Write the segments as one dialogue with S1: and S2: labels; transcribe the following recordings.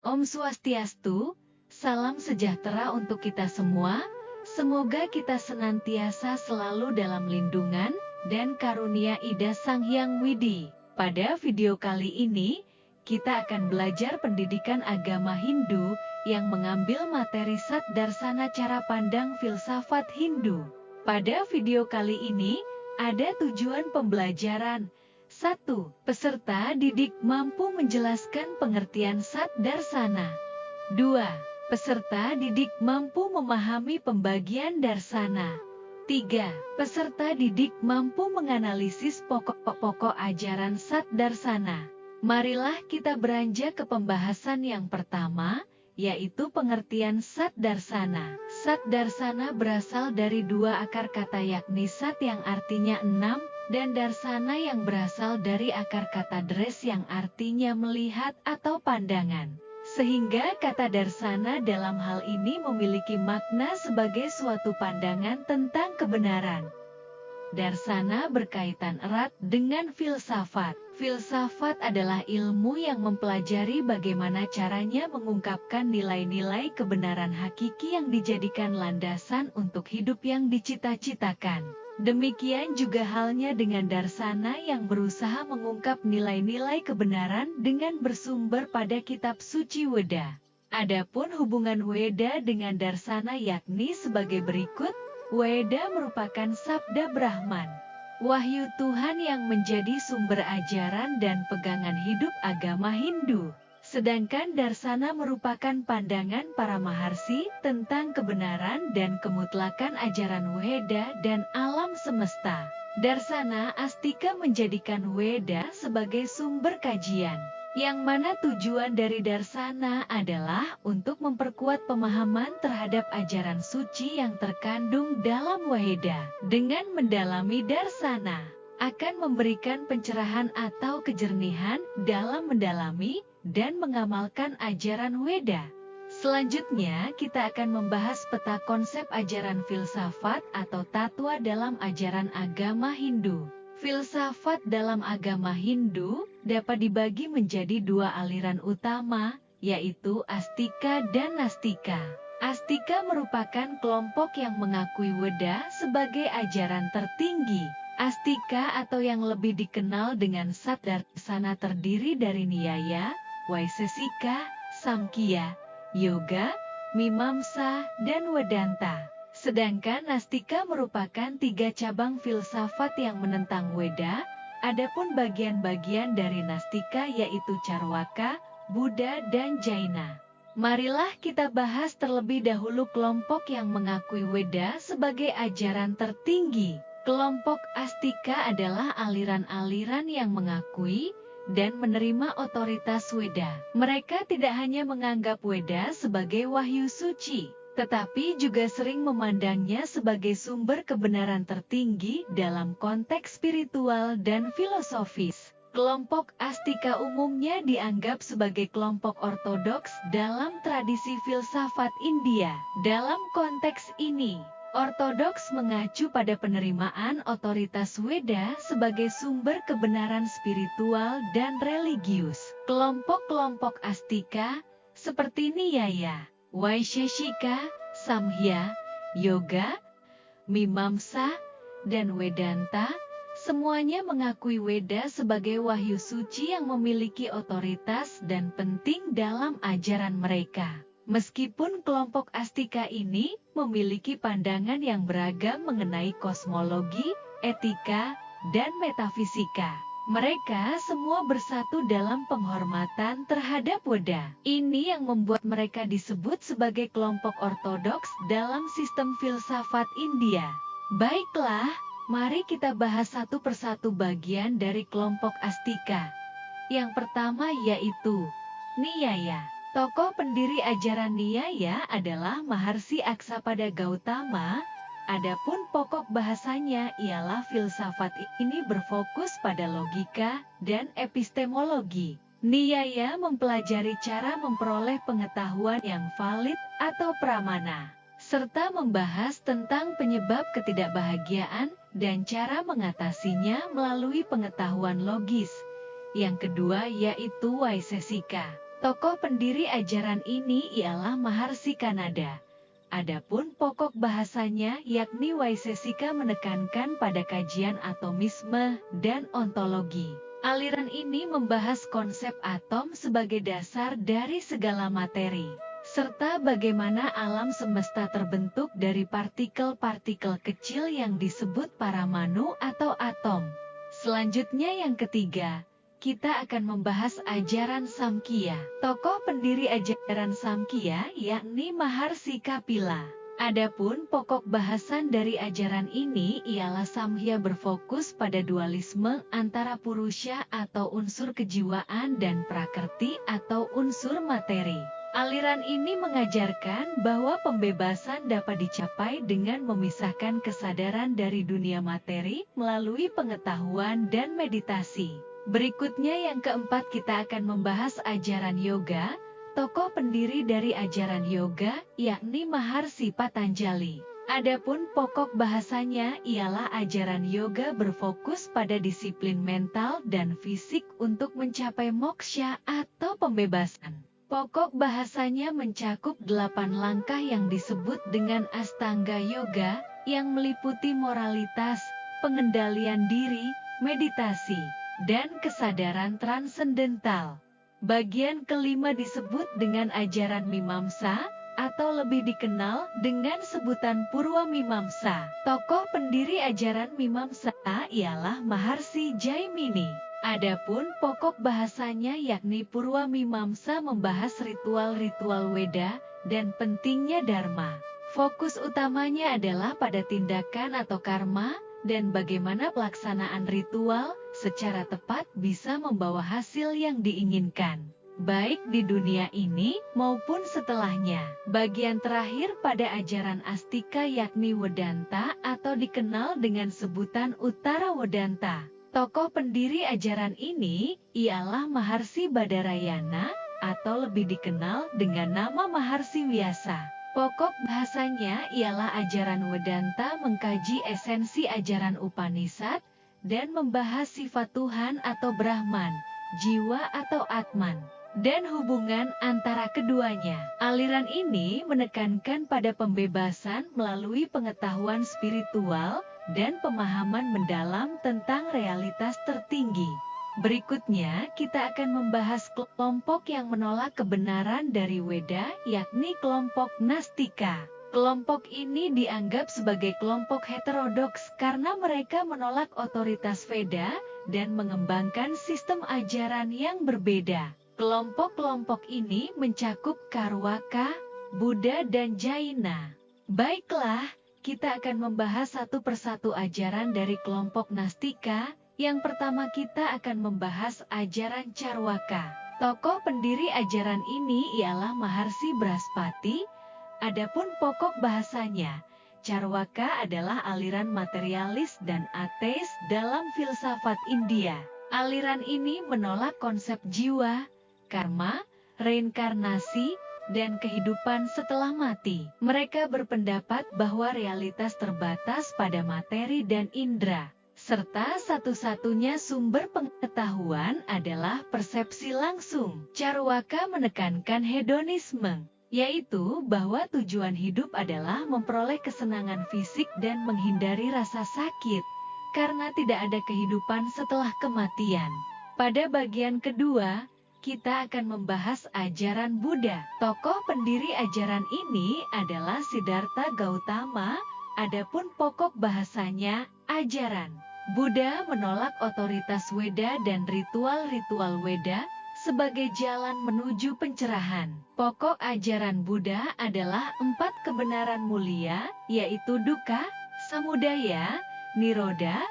S1: Om Swastiastu, salam sejahtera untuk kita semua. Semoga kita senantiasa selalu dalam lindungan dan karunia Ida Sang Hyang Widi. Pada video kali ini, kita akan belajar pendidikan agama Hindu yang mengambil materi Sat Darsana cara pandang filsafat Hindu. Pada video kali ini, ada tujuan pembelajaran. 1. Peserta didik mampu menjelaskan pengertian Sat Darsana. 2. Peserta didik mampu memahami pembagian darsana. 3. Peserta didik mampu menganalisis pokok-pokok ajaran Sat Darsana. Marilah kita beranjak ke pembahasan yang pertama, yaitu pengertian Sat Darsana. Sat Darsana berasal dari dua akar kata yakni Sat yang artinya 6, dan Darsana yang berasal dari akar kata Dres yang artinya melihat atau pandangan. Sehingga kata Darsana dalam hal ini memiliki makna sebagai suatu pandangan tentang kebenaran. Darsana berkaitan erat dengan filsafat. Filsafat adalah ilmu yang mempelajari bagaimana caranya mengungkapkan nilai-nilai kebenaran hakiki yang dijadikan landasan untuk hidup yang dicita-citakan. Demikian juga halnya dengan Darsana yang berusaha mengungkap nilai-nilai kebenaran dengan bersumber pada kitab suci Weda. Adapun hubungan Weda dengan Darsana yakni sebagai berikut. Weda merupakan sabda Brahman, wahyu Tuhan yang menjadi sumber ajaran dan pegangan hidup agama Hindu. Sedangkan Darsana merupakan pandangan para maharsi tentang kebenaran dan kemutlakan ajaran Weda dan alam semesta. Darsana Astika menjadikan Weda sebagai sumber kajian, yang mana tujuan dari Darsana adalah untuk memperkuat pemahaman terhadap ajaran suci yang terkandung dalam Weda. Dengan mendalami Darsana, akan memberikan pencerahan atau kejernihan dalam mendalami dan mengamalkan ajaran Weda. Selanjutnya, kita akan membahas peta konsep ajaran filsafat atau tatwa dalam ajaran agama Hindu. Filsafat dalam agama Hindu dapat dibagi menjadi dua aliran utama, yaitu Astika dan Nastika. Astika merupakan kelompok yang mengakui Weda sebagai ajaran tertinggi. Astika atau yang lebih dikenal dengan Sat Darsana terdiri dari Nyaya, Vaisesika, Samkhya, Yoga, Mimamsa, dan Vedanta. Sedangkan Nastika merupakan tiga cabang filsafat yang menentang Weda. Adapun bagian-bagian dari Nastika yaitu Charwaka, Buddha, dan Jaina. Marilah kita bahas terlebih dahulu kelompok yang mengakui Weda sebagai ajaran tertinggi. Kelompok Astika adalah aliran-aliran yang mengakui dan menerima otoritas Weda. Mereka tidak hanya menganggap Weda sebagai wahyu suci, tetapi juga sering memandangnya sebagai sumber kebenaran tertinggi dalam konteks spiritual dan filosofis. Kelompok Astika umumnya dianggap sebagai kelompok ortodoks dalam tradisi filsafat India. Dalam konteks ini, ortodoks mengacu pada penerimaan otoritas Weda sebagai sumber kebenaran spiritual dan religius. Kelompok-kelompok Astika seperti Nyaya, Vaisesika, Samkhya, Yoga, Mimamsa, dan Vedanta, semuanya mengakui Weda sebagai wahyu suci yang memiliki otoritas dan penting dalam ajaran mereka. Meskipun kelompok Astika ini memiliki pandangan yang beragam mengenai kosmologi, etika, dan metafisika, mereka semua bersatu dalam penghormatan terhadap Weda. Ini yang membuat mereka disebut sebagai kelompok ortodoks dalam sistem filsafat India. Baiklah, mari kita bahas satu persatu bagian dari kelompok Astika. Yang pertama yaitu Nyaya. Tokoh pendiri ajaran Nyaya adalah Maharsi Aksapada Gautama. Adapun pokok bahasanya ialah filsafat ini berfokus pada logika dan epistemologi. Nyaya mempelajari cara memperoleh pengetahuan yang valid atau pramana, serta membahas tentang penyebab ketidakbahagiaan dan cara mengatasinya melalui pengetahuan logis. Yang kedua yaitu Vaisesika. Tokoh pendiri ajaran ini ialah Maharsi Kanada. Adapun pokok bahasanya yakni Waisesika menekankan pada kajian atomisme dan ontologi. Aliran ini membahas konsep atom sebagai dasar dari segala materi, serta bagaimana alam semesta terbentuk dari partikel-partikel kecil yang disebut paramanu atau atom. Selanjutnya yang ketiga, kita akan membahas ajaran Samkhya. Tokoh pendiri ajaran Samkhya yakni Maharsi Kapila. Adapun pokok bahasan dari ajaran ini ialah Samkhya berfokus pada dualisme antara purusha atau unsur kejiwaan dan prakrti atau unsur materi. Aliran ini mengajarkan bahwa pembebasan dapat dicapai dengan memisahkan kesadaran dari dunia materi melalui pengetahuan dan meditasi. Berikutnya yang keempat kita akan membahas ajaran yoga. Tokoh pendiri dari ajaran yoga yakni Maharsi Patanjali. Adapun pokok bahasanya ialah ajaran yoga berfokus pada disiplin mental dan fisik untuk mencapai moksha atau pembebasan. Pokok bahasanya mencakup 8 langkah yang disebut dengan Astanga Yoga yang meliputi moralitas, pengendalian diri, meditasi, dan kesadaran transendental. Bagian kelima disebut dengan ajaran Mimamsa atau lebih dikenal dengan sebutan Purwa Mimamsa. Tokoh pendiri ajaran Mimamsa ialah Maharsi Jaimini. Adapun pokok bahasanya yakni Purwa Mimamsa membahas ritual-ritual Weda dan pentingnya Dharma. Fokus utamanya adalah pada tindakan atau karma, dan bagaimana pelaksanaan ritual secara tepat bisa membawa hasil yang diinginkan, baik di dunia ini maupun setelahnya. Bagian terakhir pada ajaran Astika yakni Vedanta atau dikenal dengan sebutan Uttara Vedanta. Tokoh pendiri ajaran ini ialah Maharsi Badarayana atau lebih dikenal dengan nama Maharsi Vyasa. Pokok bahasanya ialah ajaran Vedanta mengkaji esensi ajaran Upanishad dan membahas sifat Tuhan atau Brahman, jiwa atau Atman, dan hubungan antara keduanya. Aliran ini menekankan pada pembebasan melalui pengetahuan spiritual dan pemahaman mendalam tentang realitas tertinggi. Berikutnya, kita akan membahas kelompok yang menolak kebenaran dari Weda, yakni kelompok Nastika. Kelompok ini dianggap sebagai kelompok heterodoks karena mereka menolak otoritas Veda dan mengembangkan sistem ajaran yang berbeda. Kelompok-kelompok ini mencakup Karwaka, Buddha, dan Jaina. Baiklah, kita akan membahas satu persatu ajaran dari kelompok Nastika. Yang pertama kita akan membahas ajaran Charwaka. Tokoh pendiri ajaran ini ialah Maharsi Brahaspati. Adapun pokok bahasanya, Charwaka adalah aliran materialis dan ateis dalam filsafat India. Aliran ini menolak konsep jiwa, karma, reinkarnasi, dan kehidupan setelah mati. Mereka berpendapat bahwa realitas terbatas pada materi dan indera, serta satu-satunya sumber pengetahuan adalah persepsi langsung. Charwaka menekankan hedonisme, yaitu bahwa tujuan hidup adalah memperoleh kesenangan fisik dan menghindari rasa sakit, karena tidak ada kehidupan setelah kematian. Pada bagian kedua, kita akan membahas ajaran Buddha. Tokoh pendiri ajaran ini adalah Siddhartha Gautama. Adapun pokok bahasanya, ajaran Buddha menolak otoritas Weda dan ritual-ritual Weda sebagai jalan menuju pencerahan. Pokok ajaran Buddha adalah 4 kebenaran mulia, yaitu dukkha, samudaya, nirodha,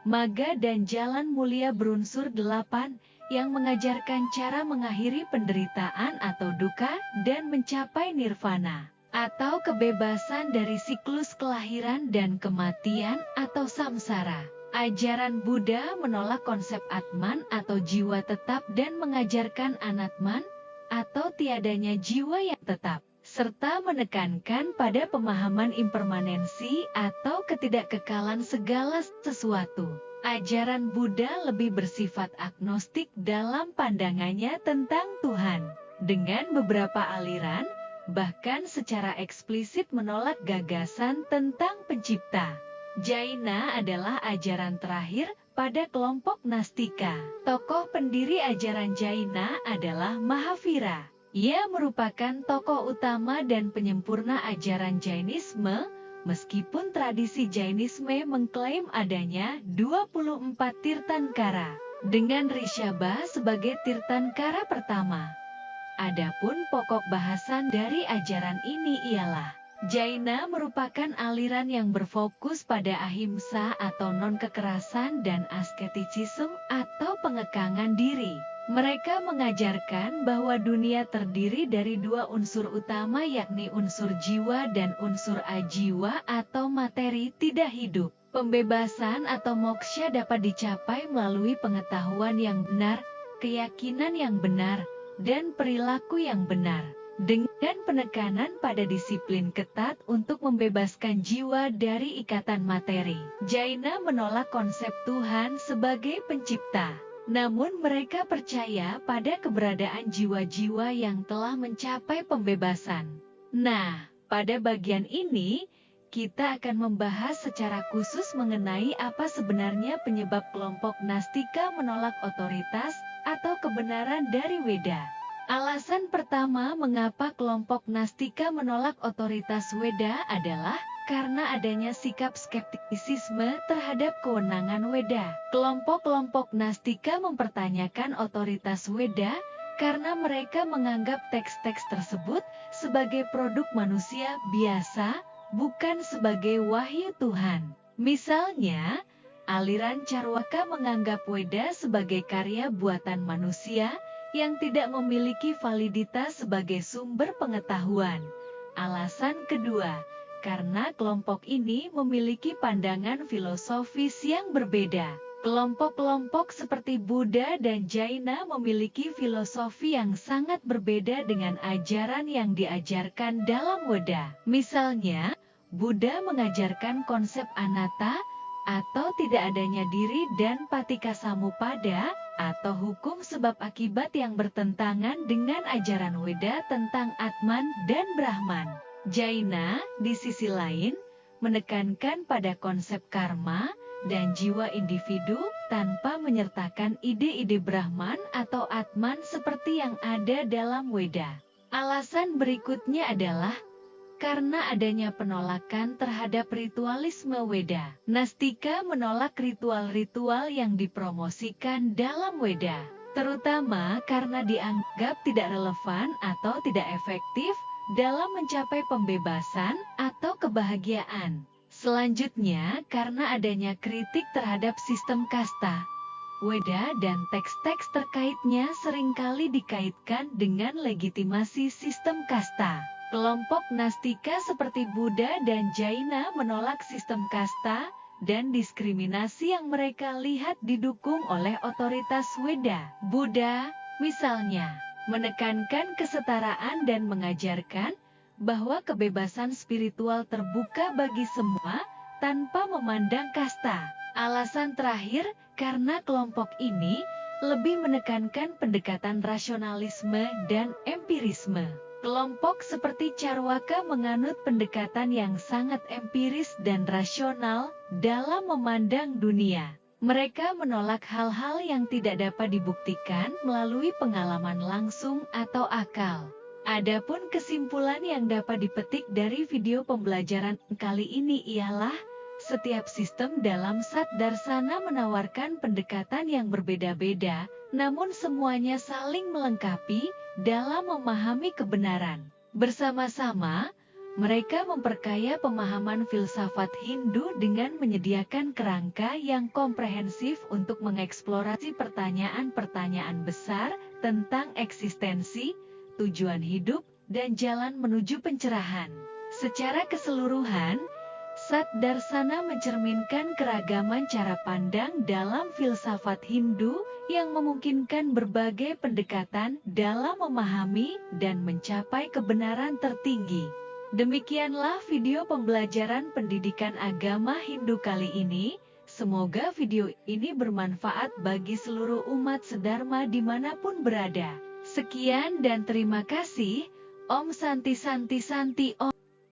S1: magga, dan jalan mulia berunsur 8 yang mengajarkan cara mengakhiri penderitaan atau dukkha dan mencapai nirvana, atau kebebasan dari siklus kelahiran dan kematian atau samsara. Ajaran Buddha menolak konsep Atman atau jiwa tetap dan mengajarkan Anatman atau tiadanya jiwa yang tetap, serta menekankan pada pemahaman impermanensi atau ketidakkekalan segala sesuatu. Ajaran Buddha lebih bersifat agnostik dalam pandangannya tentang Tuhan. dengan beberapa aliran, bahkan secara eksplisit menolak gagasan tentang pencipta. Jaina adalah ajaran terakhir pada kelompok Nastika. Tokoh pendiri ajaran Jaina adalah Mahavira. Ia merupakan tokoh utama dan penyempurna ajaran Jainisme, meskipun tradisi Jainisme mengklaim adanya 24 Tirtankara, dengan Rishabha sebagai Tirtankara pertama. Adapun pokok bahasan dari ajaran ini ialah Jaina merupakan aliran yang berfokus pada ahimsa atau non-kekerasan dan asketisisme atau pengekangan diri. Mereka mengajarkan bahwa dunia terdiri dari dua unsur utama, yakni unsur jiwa dan unsur ajiwa atau materi tidak hidup. Pembebasan atau moksha dapat dicapai melalui pengetahuan yang benar, keyakinan yang benar, dan perilaku yang benar, dengan penekanan pada disiplin ketat untuk membebaskan jiwa dari ikatan materi. Jaina menolak konsep Tuhan sebagai pencipta, namun mereka percaya pada keberadaan jiwa-jiwa yang telah mencapai pembebasan. Nah, pada bagian ini, kita akan membahas secara khusus mengenai apa sebenarnya penyebab kelompok Nastika menolak otoritas atau kebenaran dari Weda. Alasan pertama mengapa kelompok Nastika menolak otoritas Weda adalah karena adanya sikap skeptisisme terhadap kewenangan Weda. Kelompok-kelompok Nastika mempertanyakan otoritas Weda karena mereka menganggap teks-teks tersebut sebagai produk manusia biasa, bukan sebagai wahyu Tuhan. Misalnya, aliran Carwaka menganggap Weda sebagai karya buatan manusia yang tidak memiliki validitas sebagai sumber pengetahuan. Alasan kedua, karena kelompok ini memiliki pandangan filosofis yang berbeda. Kelompok-kelompok seperti Buddha dan Jaina memiliki filosofi yang sangat berbeda dengan ajaran yang diajarkan dalam Weda. Misalnya, Buddha mengajarkan konsep anatta atau tidak adanya diri dan patikasamuppada atau hukum sebab akibat yang bertentangan dengan ajaran Weda tentang Atman dan Brahman. Jaina, di sisi lain, menekankan pada konsep karma dan jiwa individu tanpa menyertakan ide-ide Brahman atau Atman seperti yang ada dalam Weda. Alasan berikutnya adalah karena adanya penolakan terhadap ritualisme Weda. Nastika menolak ritual-ritual yang dipromosikan dalam Weda, terutama karena dianggap tidak relevan atau tidak efektif dalam mencapai pembebasan atau kebahagiaan. Selanjutnya, karena adanya kritik terhadap sistem kasta. Weda dan teks-teks terkaitnya seringkali dikaitkan dengan legitimasi sistem kasta. Kelompok Nastika seperti Buddha dan Jaina menolak sistem kasta dan diskriminasi yang mereka lihat didukung oleh otoritas Weda. Buddha, misalnya, menekankan kesetaraan dan mengajarkan bahwa kebebasan spiritual terbuka bagi semua tanpa memandang kasta. Alasan terakhir, karena kelompok ini lebih menekankan pendekatan rasionalisme dan empirisme. Kelompok seperti Carwaka menganut pendekatan yang sangat empiris dan rasional dalam memandang dunia. Mereka menolak hal-hal yang tidak dapat dibuktikan melalui pengalaman langsung atau akal. Adapun kesimpulan yang dapat dipetik dari video pembelajaran kali ini ialah setiap sistem dalam Sat Darsana menawarkan pendekatan yang berbeda-beda, namun semuanya saling melengkapi dalam memahami kebenaran. Bersama-sama, mereka memperkaya pemahaman filsafat Hindu dengan menyediakan kerangka yang komprehensif untuk mengeksplorasi pertanyaan-pertanyaan besar tentang eksistensi, tujuan hidup, dan jalan menuju pencerahan. Secara keseluruhan, Sat Darsana mencerminkan keragaman cara pandang dalam filsafat Hindu yang memungkinkan berbagai pendekatan dalam memahami dan mencapai kebenaran tertinggi. Demikianlah video pembelajaran pendidikan agama Hindu kali ini. Semoga video ini bermanfaat bagi seluruh umat sedharma dimanapun berada. Sekian dan terima kasih. Om Santi Santi Santi Om.